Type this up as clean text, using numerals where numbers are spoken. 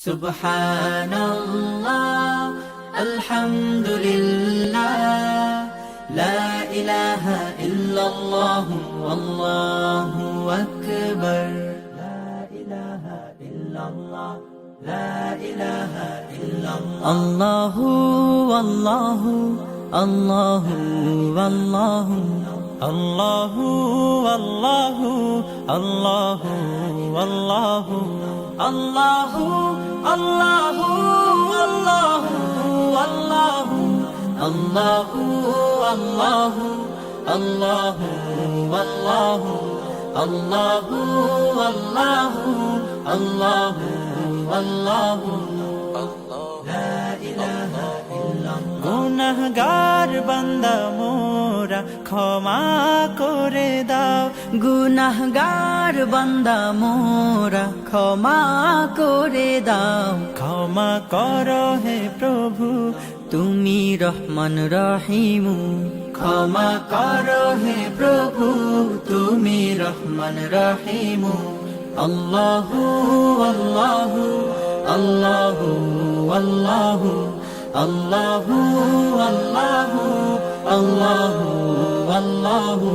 সুবহানাল্লাহ আলহামদুলিল্লাহ লা ইলাহা ইল্লাল্লাহ আল্লাহু আকবার লা ইলাহা ইল্লাল্লাহ লা ইলাহা ইল্লাল্লাহ আল্লাহু আল্লাহু আল্লাহু আল্লাহু আল্লাহু আল্লাহু আল্লাহু আল্লাহু আল্লাহু আল্লাহু আল্লাহু আল্লাহু আল্লাহু আল্লাহু আল্লাহু আল্লাহু আল্লাহু আল্লাহু আল্লাহু লা ইলাহা ইল্লাল্লাহ গুনাহগার বান্দা মোরা ক্ষমা করে দাও গুনাহগার বান্দা মোরা ক্ষমা করে দাও ক্ষমা করো হে প্রভু তুমি রহমান রহিম ক্ষমা করো হে প্রভু তুমি রহমান রহিম আল্লাহু আল্লাহু আল্লাহু আল্লাহু আল্লাহু আল্লাহু আল্লাহু আল্লাহু